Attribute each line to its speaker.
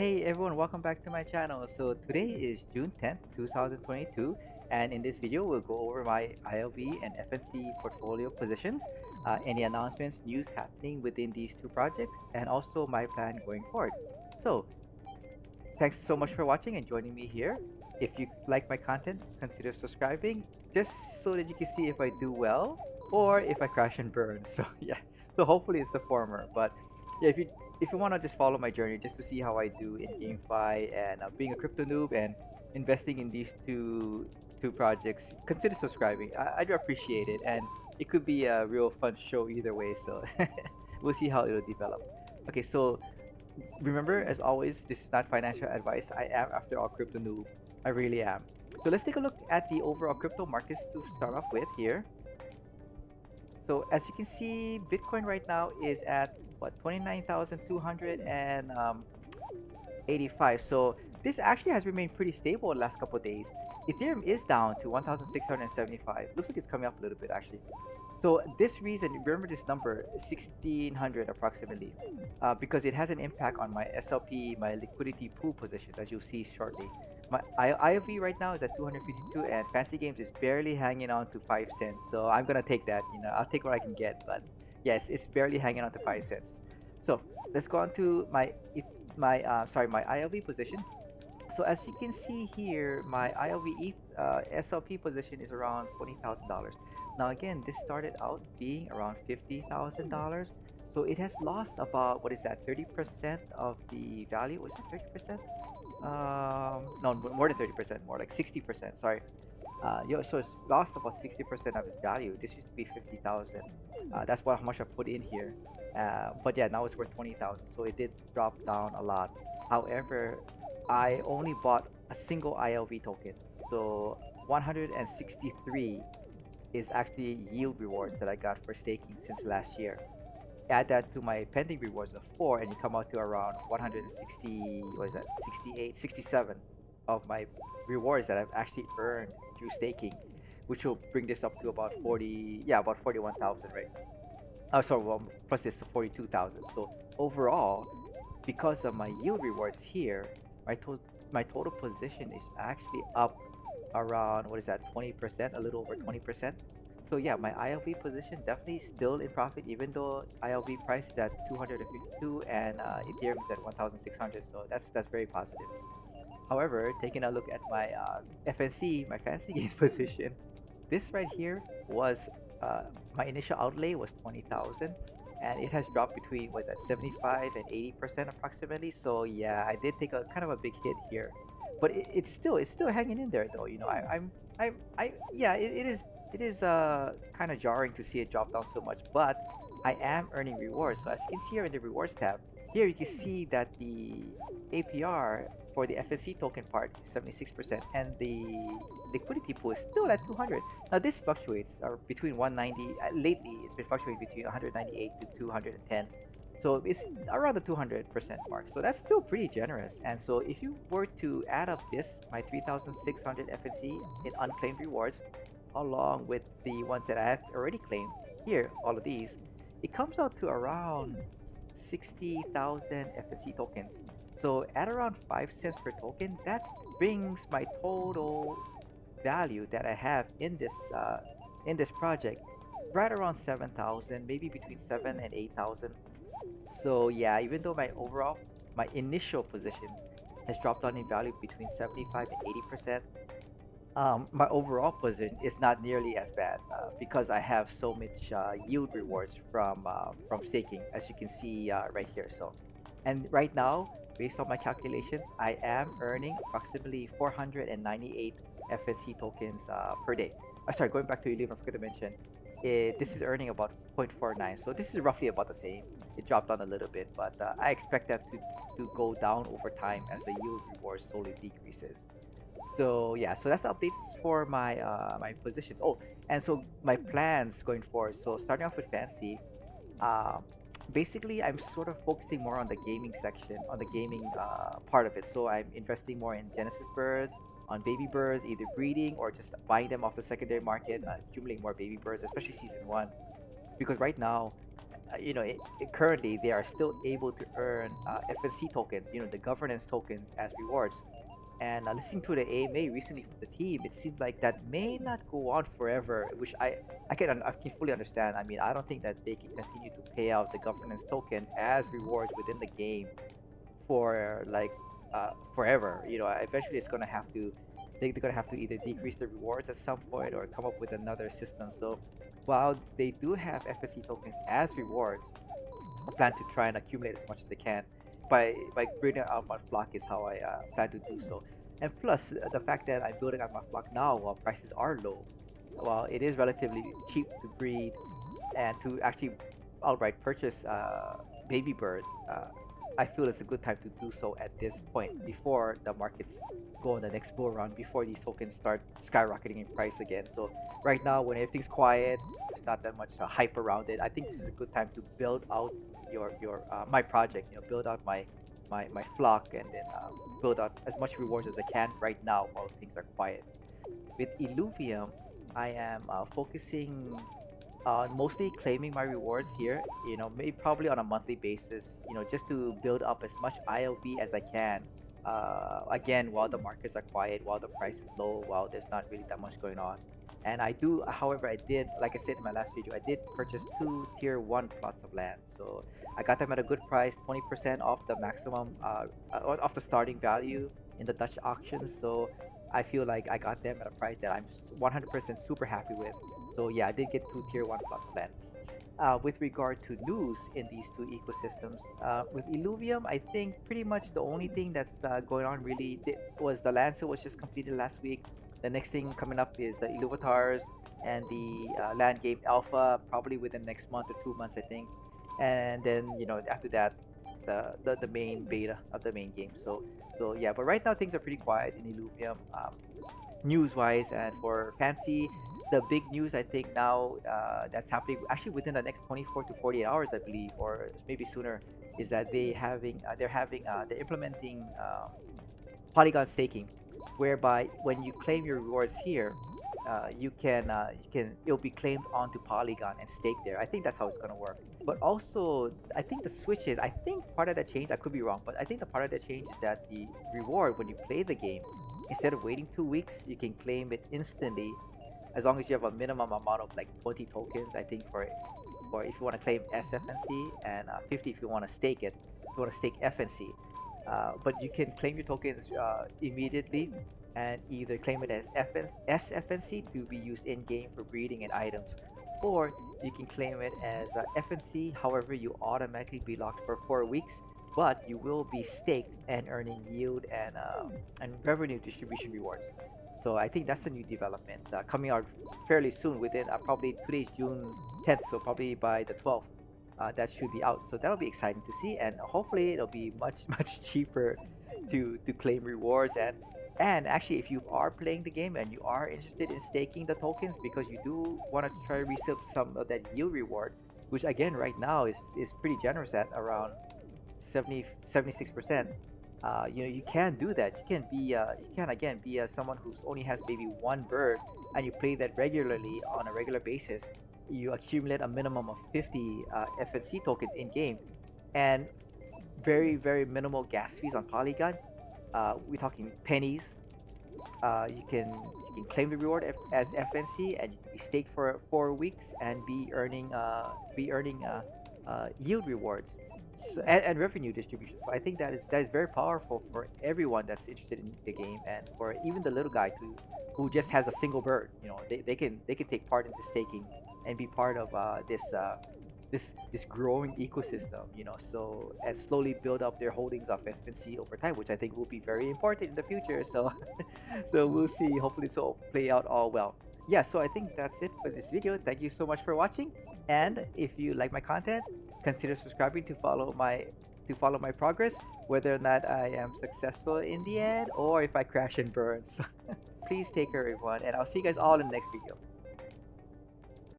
Speaker 1: Hey everyone, welcome back to my channel. So today is June 10th, 2022, and in this video we'll go over my ILV and FNC portfolio positions, any announcements, news happening within these two projects, and also my plan going forward. So thanks so much for watching and joining me here. If you like my content, consider subscribing just so that you can see if I do well or if I crash and burn. So yeah, so hopefully it's the former. But yeah, if you want to just follow my journey just to see how I do in GameFi and being a crypto noob and investing in these two projects, consider subscribing. I do appreciate it, and it could be a real fun show either way. So we'll see how it'll develop. Okay, so remember, as always, this is not financial advice. I am, after all, crypto noob. I really am. So let's take a look at the overall crypto markets to start off with here. So as you can see, Bitcoin right now is at what 29,285. So this actually has remained pretty stable the last couple of days. Ethereum is down to 1,675. Looks like it's coming up a little bit actually. So this reason, remember this number, 1600 approximately, because it has an impact on my SLP, my liquidity pool positions, as you'll see shortly. My IOV right now is at 252, and Fancy Games is barely hanging on to 5 cents. So I'm gonna take that. I'll take what I can get. But yes, it's barely hanging on to 5 cents. So let's go on to my ILV position. So as you can see here, my ILV SLP position is around $20,000. Now again, this started out being around $50,000. So it has lost about, what is that, 30% of the value? Was it 30%? No, more than 30%, more like 60%. Sorry. So it's lost about 60% of its value. This used to be 50,000. That's how much I put in here. But yeah, now it's worth 20,000. So it did drop down a lot. However, I only bought a single ILV token. So 163 is actually yield rewards that I got for staking since last year. Add that to my pending rewards of 4 and you come out to around 160, what is that, 68, 67 of my rewards that I've actually earned through staking, which will bring this up to about 40, yeah, about 41,000, right? Oh, sorry, well, plus this 42,000. So overall, because of my yield rewards here, my total position is actually up around, what is that, 20%, a little over 20%. So yeah, my ILV position definitely still in profit, even though ILV price is at 252 and Ethereum is at 1,600. So that's very positive. However, taking a look at my FNC, my fancy games position, this right here was my initial outlay was 20,000, and it has dropped between, was that, 75 and 80% approximately. So yeah, I did take a kind of a big hit here, but it's still hanging in there though. I yeah, it is kind of jarring to see it drop down so much, but I am earning rewards. So as you can see here in the rewards tab, here you can see that the APR for the FNC token part is 76%, and the liquidity pool is still at 200. Now this fluctuates between 190. Lately, it's been fluctuating between 198 to 210. So it's around the 200% mark. So that's still pretty generous. And so if you were to add up this, my 3,600 FNC in unclaimed rewards, along with the ones that I have already claimed here, all of these, it comes out to around 60,000 FNC tokens. So at around 5 cents per token, that brings my total value that I have in this project right around 7,000, maybe between 7 and 8,000. So yeah, even though my initial position has dropped down in value between 75 and 80%, my overall position is not nearly as bad because I have so much yield rewards from staking, as you can see right here. So, and right now, based on my calculations, I am earning approximately 498 FNC tokens per day. Sorry, going back to Elite, I forgot to mention, this is earning about 0.49. So this is roughly about the same. It dropped down a little bit, but I expect that to go down over time as the yield reward slowly decreases. So yeah, so that's the updates for my positions. Oh, and so my plans going forward. So starting off with Fancy, um, basically I'm sort of focusing more on the gaming section, on the gaming part of it. So I'm investing more in Genesis birds, on baby birds, either breeding or just buying them off the secondary market, accumulating more baby birds, especially season one, because right now, currently they are still able to earn FNC tokens, the governance tokens as rewards. And listening to the AMA recently from the team, it seems like that may not go on forever, which I can fully understand. I mean, I don't think that they can continue to pay out the governance token as rewards within the game for like forever. Eventually it's gonna have to they're gonna have to either decrease the rewards at some point or come up with another system. So while they do have FSC tokens as rewards, I plan to try and accumulate as much as I can by building out my flock is how I plan to do so. And plus the fact that I'm building out my flock now while prices are low, while it is relatively cheap to breed and to actually outright purchase baby birds, I feel it's a good time to do so at this point before the markets go on the next bull run, before these tokens start skyrocketing in price again. So right now, when everything's quiet, there's not that much hype around it. I think this is a good time to build out your my project. Build out my flock and then build out as much rewards as I can right now while things are quiet. With Illuvium, I am focusing on mostly claiming my rewards here, maybe probably on a monthly basis, just to build up as much ILV as I can. Again, while the markets are quiet, while the price is low, while there's not really that much going on. And I do, however, I did, like I said in my last video, I did purchase 2 tier 1 plots of land. So I got them at a good price, 20% off the maximum, off the starting value in the Dutch auctions. So I feel like I got them at a price that I'm 100% super happy with. So yeah, I did get 2 tier 1 plots of land. With regard to news in these two ecosystems, with Illuvium, I think pretty much the only thing that's going on really was the land sale was just completed last week. The next thing coming up is the Illuvatars and the land game alpha, probably within the next month or 2 months, I think. And then after that, the main beta of the main game. So yeah, but right now things are pretty quiet in Illuvium, news wise. And for Fancy, the big news I think now that's happening actually within the next 24 to 48 hours, I believe, or maybe sooner, is that they're implementing polygon staking, whereby when you claim your rewards here, it'll be claimed onto Polygon and staked there. I think that's how it's gonna work. But also, I think the switch is, I think part of that change, I could be wrong, but I think the part of that change is that the reward when you play the game, instead of waiting 2 weeks, you can claim it instantly, as long as you have a minimum amount of like 20 tokens. I think for if you want to claim SFNC, and 50 if you want to stake it. If you want to stake FNC. But you can claim your tokens immediately and either claim it as SFNC to be used in game for breeding and items, or you can claim it as FNC. However, you automatically be locked for 4 weeks, but you will be staked and earning yield and revenue distribution rewards. So I think that's the new development coming out fairly soon. Within probably today's June 10th, so probably by the 12th. That should be out, so that'll be exciting to see, and hopefully it'll be much much cheaper to claim rewards. And actually, if you are playing the game and you are interested in staking the tokens because you do want to try to receive some of that yield reward, which again right now is pretty generous at around 76%. You can do that. You can again be someone who only has maybe one bird and you play that regularly on a regular basis. You accumulate a minimum of 50 FNC tokens in game, and very very minimal gas fees on Polygon. We're talking pennies. You can claim the reward as FNC, and you can be staked for 4 weeks and be earning yield rewards, and revenue distribution. So I think that is very powerful for everyone that's interested in the game, and for even the little guy who just has a single bird. They can take part in the staking and be part of this growing ecosystem, so, and slowly build up their holdings of FNC over time, which I think will be very important in the future. So so we'll see. Hopefully this will play out all well. Yeah, so I think that's it for this video. Thank you so much for watching, and if you like my content, consider subscribing to follow my progress, whether or not I am successful in the end or if I crash and burn. So please take care, everyone, and I'll see you guys all in the next video.